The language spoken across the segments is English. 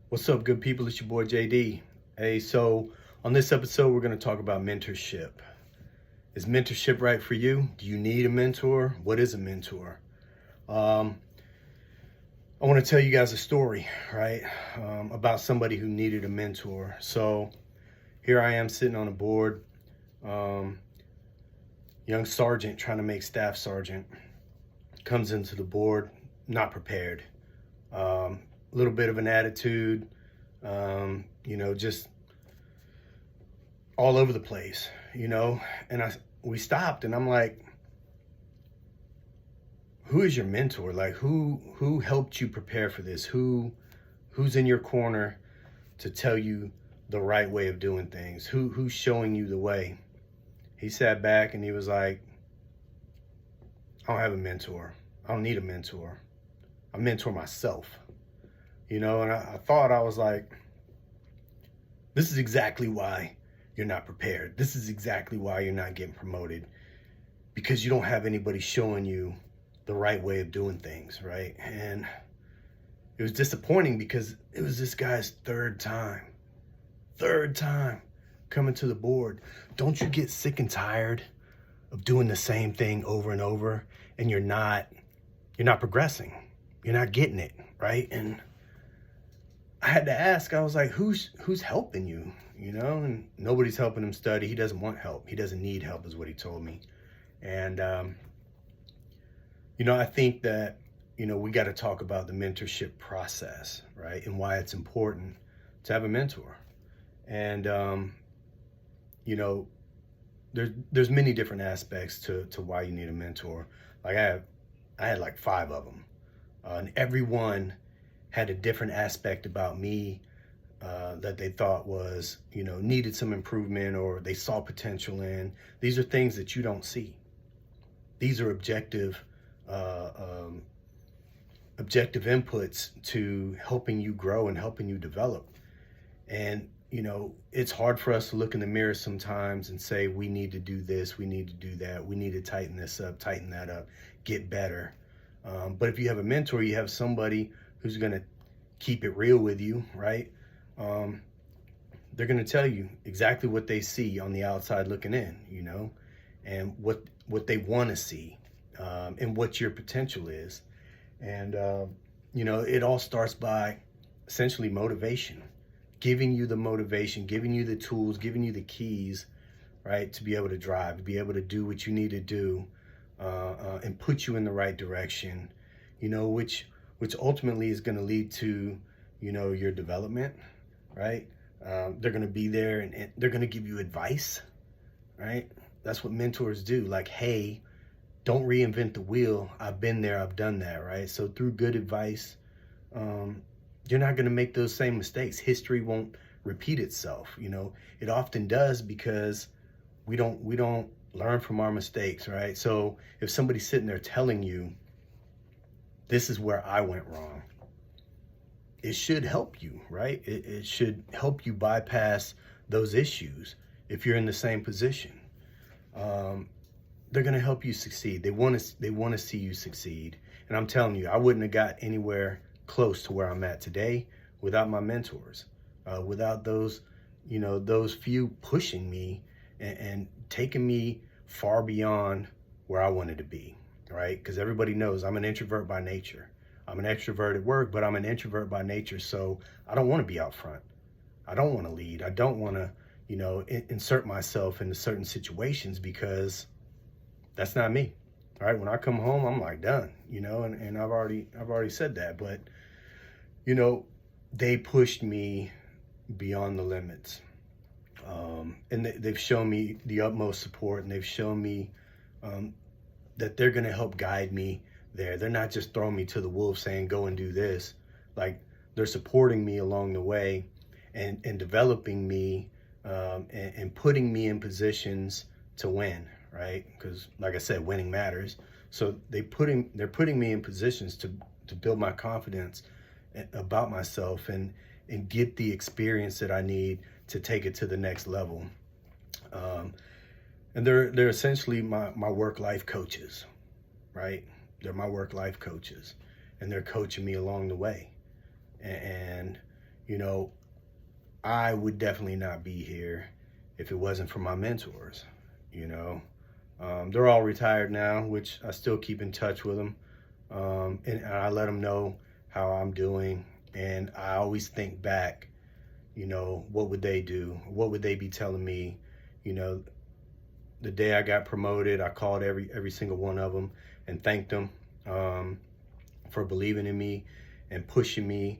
What's up, good people? It's your boy JD. Hey, so on this episode, we're going to talk about mentorship. Is mentorship right for you? Do you need a mentor? What is a mentor? I want to tell you guys a story, right? About somebody who needed a mentor. So here I am sitting on a board, young sergeant trying to make staff sergeant, comes into the board, not prepared. A little bit of an attitude, just all over the place, and we stopped and I'm like, who is your mentor? Like who helped you prepare for this? Who's in your corner to tell you the right way of doing things? Who's showing you the way? He sat back and he was like, I don't have a mentor. I don't need a mentor. I mentor myself. And I thought, I was like, this is exactly why you're not prepared. This is exactly why you're not getting promoted, because you don't have anybody showing you the right way of doing things, right? And it was disappointing because it was this guy's third time coming to the board. Don't you get sick and tired of doing the same thing over and over, and you're not progressing? You're not getting it, right? And I had to ask, I was like, who's helping you, And nobody's helping him study. He doesn't want help. He doesn't need help is what he told me. And, I think that, we got to talk about the mentorship process, right? And why it's important to have a mentor. And, there's many different aspects to why you need a mentor. Like I had like 5 of them, and everyone had a different aspect about me that they thought was, needed some improvement, or they saw potential in. These are things that you don't see. These are objective inputs to helping you grow and helping you develop. And, it's hard for us to look in the mirror sometimes and say, we need to do this, we need to do that, we need to tighten this up, tighten that up, get better. But if you have a mentor, you have somebody who's going to keep it real with you, right? They're going to tell you exactly what they see on the outside looking in, and what they want to see, and what your potential is. And, it all starts by essentially motivation, giving you the motivation, giving you the tools, giving you the keys, right, to be able to drive, to be able to do what you need to do, and put you in the right direction, which ultimately is going to lead to, your development, right? They're going to be there and they're going to give you advice, right? That's what mentors do. Like, hey, don't reinvent the wheel. I've been there, I've done that, right? So through good advice, you're not going to make those same mistakes. History won't repeat itself. It often does because we don't learn from our mistakes, right? So if somebody's sitting there telling you, this is where I went wrong, it should help you, right? It should help you bypass those issues if you're in the same position. They're going to help you succeed. They want to see you succeed. And I'm telling you, I wouldn't have got anywhere close to where I'm at today without my mentors, without those few pushing me and taking me far beyond where I wanted to be, right? Because everybody knows I'm an introvert by nature. I'm an extrovert at work, but I'm an introvert by nature. So I don't want to be out front. I don't want to lead. I don't want to, insert myself into certain situations, because that's not me. All right. When I come home, I'm like done, and I've already said that, but, they pushed me beyond the limits. And they've shown me the utmost support, and they've shown me that they're going to help guide me there. They're not just throwing me to the wolves saying, go and do this. Like, they're supporting me along the way and developing me, and putting me in positions to win, right? Because like I said, winning matters. So they're putting me in positions to build my confidence about myself and get the experience that I need to take it to the next level. And they're essentially my work-life coaches, right? They're my work-life coaches, and they're coaching me along the way. And you know, I would definitely not be here if it wasn't for my mentors. You know, they're all retired now, which I still keep in touch with them. And I let them know how I'm doing. And I always think back, you know, what would they do? What would they be telling me? You know, the day I got promoted, I called every single one of them and thanked them for believing in me and pushing me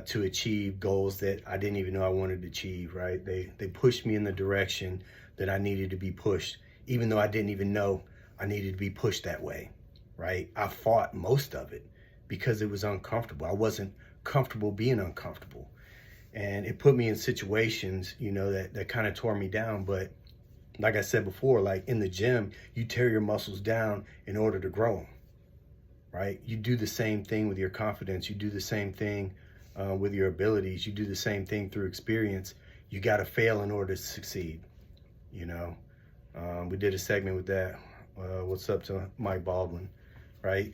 to achieve goals that I didn't even know I wanted to achieve, right? They pushed me in the direction that I needed to be pushed, even though I didn't even know I needed to be pushed that way, right? I fought most of it because it was uncomfortable. I wasn't comfortable being uncomfortable. And it put me in situations, you know, that kind of tore me down. But like I said before, like in the gym, you tear your muscles down in order to grow them, right? You do the same thing with your confidence. You do the same thing with your abilities. You do the same thing through experience. You got to fail in order to succeed, you know? We did a segment with that. What's up to Mike Baldwin, right?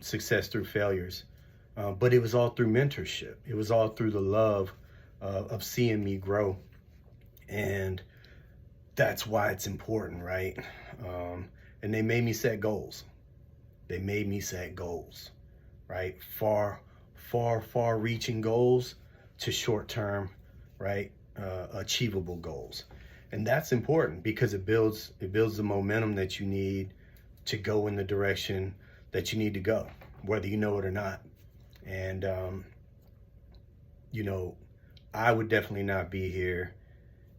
Success through failures. But it was all through mentorship. It was all through the love of seeing me grow. And that's why it's important, right? And they made me set goals. They made me set goals, right? Far reaching goals to short term, right? Achievable goals. And that's important because it builds the momentum that you need to go in the direction that you need to go, whether you know it or not. And, you know, I would definitely not be here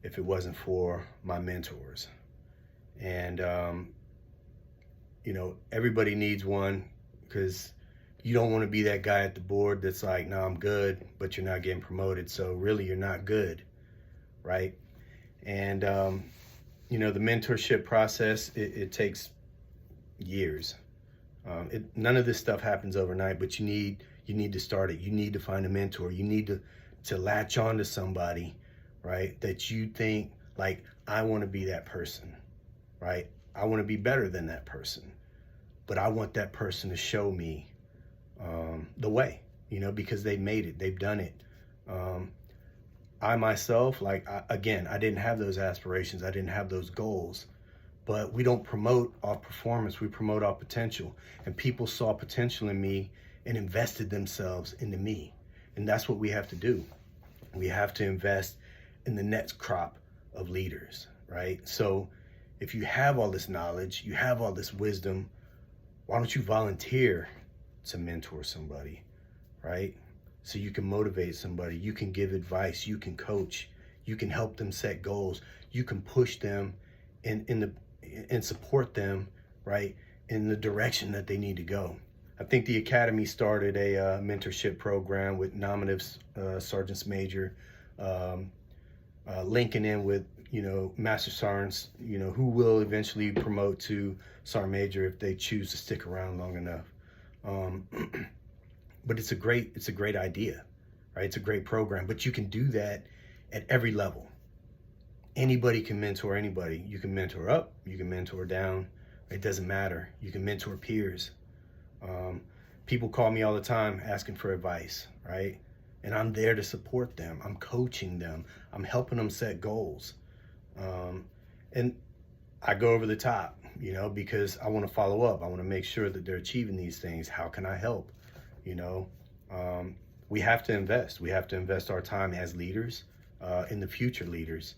if it wasn't for my mentors. And, you know, everybody needs one, because you don't want to be that guy at the board that's like, no, I'm good, but you're not getting promoted. So really, you're not good, right? And, you know, the mentorship process, it takes years. None of this stuff happens overnight, but you need to start it. You need to find a mentor. You need to latch on to somebody, right? That you think, like, I want to be that person, right? I want to be better than that person, but I want that person to show me the way, you know, because they made it, they've done it. I myself, like, I didn't have those aspirations. I didn't have those goals, but we don't promote off performance. We promote off potential, and people saw potential in me and invested themselves into me. And that's what we have to do. We have to invest in the next crop of leaders, right? So if you have all this knowledge, you have all this wisdom, why don't you volunteer to mentor somebody, right? So you can motivate somebody, you can give advice, you can coach, you can help them set goals, you can push them and support them, right, in the direction that they need to go. I think the Academy started a mentorship program with nominatives, sergeants major, linking in with, you know, master sergeants, you know, who will eventually promote to sergeant major if they choose to stick around long enough. But it's a great idea, right? It's a great program, but you can do that at every level. Anybody can mentor anybody. You can mentor up, you can mentor down. It doesn't matter. You can mentor peers. People call me all the time asking for advice, right? And I'm there to support them. I'm coaching them. I'm helping them set goals. And I go over the top, you know, because I want to follow up. I want to make sure that they're achieving these things. How can I help? You know, we have to invest. We have to invest our time as leaders in the future leaders.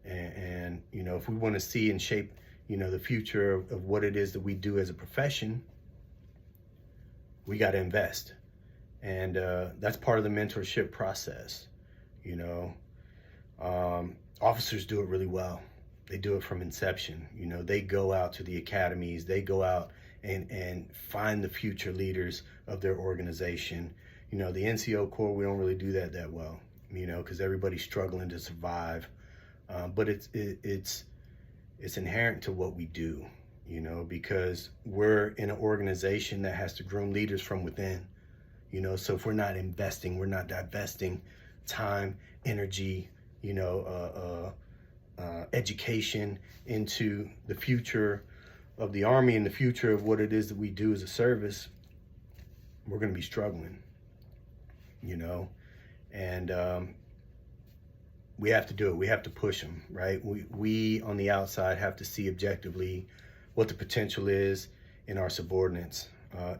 And you know, if we want to see and shape, you know, the future of what it is that we do as a profession, we got to invest. And that's part of the mentorship process. You know, officers do it really well. They do it from inception. You know, they go out to the academies, they go out and find the future leaders of their organization. You know, the NCO Corps, we don't really do that well, you know, because everybody's struggling to survive. But it's inherent to what we do, you know, because we're in an organization that has to groom leaders from within, you know. So if we're not investing, we're not divesting time, energy, you know, education into the future of the Army and the future of what it is that we do as a service, we're going to be struggling, you know. And we have to do it. We have to push them, right? We on the outside have to see objectively what the potential is in our subordinates,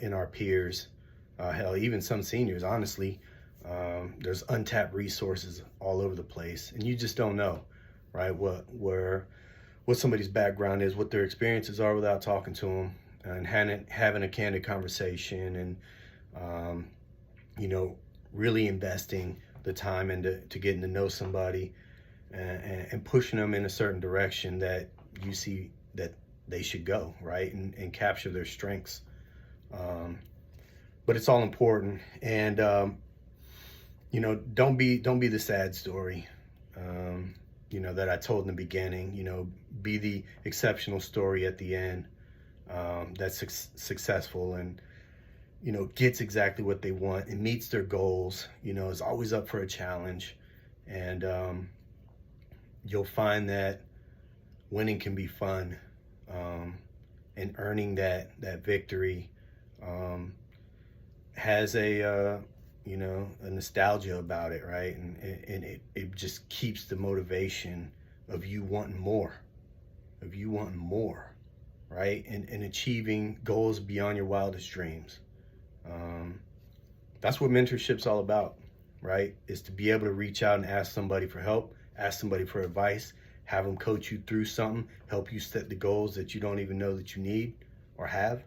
in our peers, hell, even some seniors, honestly. There's untapped resources all over the place, and you just don't know, right? What somebody's background is, what their experiences are without talking to them and having a candid conversation, and really investing the time into getting to know somebody, and pushing them in a certain direction that you see that they should go, right? And capture their strengths. But it's all important. And don't be the sad story, that I told in the beginning. Be the exceptional story at the end, that's successful and gets exactly what they want and meets their goals. Is always up for a challenge, and you'll find that winning can be fun, and earning that victory has a nostalgia about it, right? And it just keeps the motivation of you wanting more, right? And achieving goals beyond your wildest dreams. That's what mentorship's all about, right? Is to be able to reach out and ask somebody for help, ask somebody for advice, have them coach you through something, help you set the goals that you don't even know that you need or have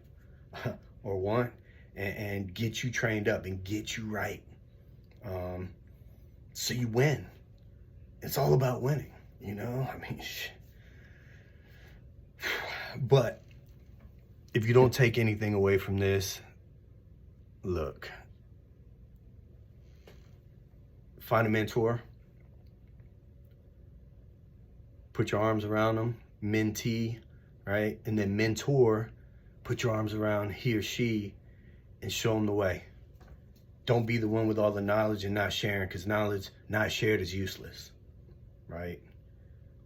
or want, and get you trained up and get you right. So you win. It's all about winning, But if you don't take anything away from this, look, find a mentor, put your arms around them, mentee, right? And then mentor, put your arms around he or she and show them the way. Don't be the one with all the knowledge and not sharing, because knowledge not shared is useless, right?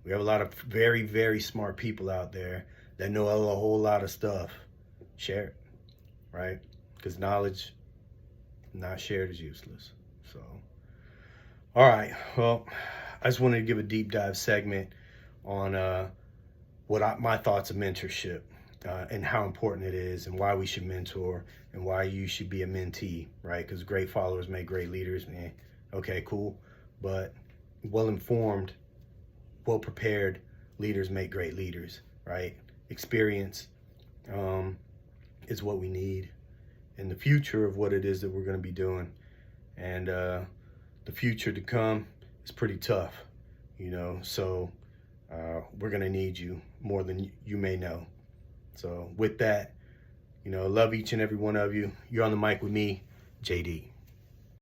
We have a lot of very, very smart people out there that know a whole lot of stuff. Share it, right? Because knowledge not shared is useless. So, all right. Well, I just wanted to give a deep dive segment on my thoughts of mentorship, and how important it is, and why we should mentor, and why you should be a mentee, right? Because great followers make great leaders, man. Okay, cool. But well-informed, well-prepared leaders make great leaders, right? Experience is what we need in the future of what it is that we're going to be doing. And the future to come is pretty tough, so we're going to need you more than you may know. So with that, love each and every one of you. You're on the mic with me, JD.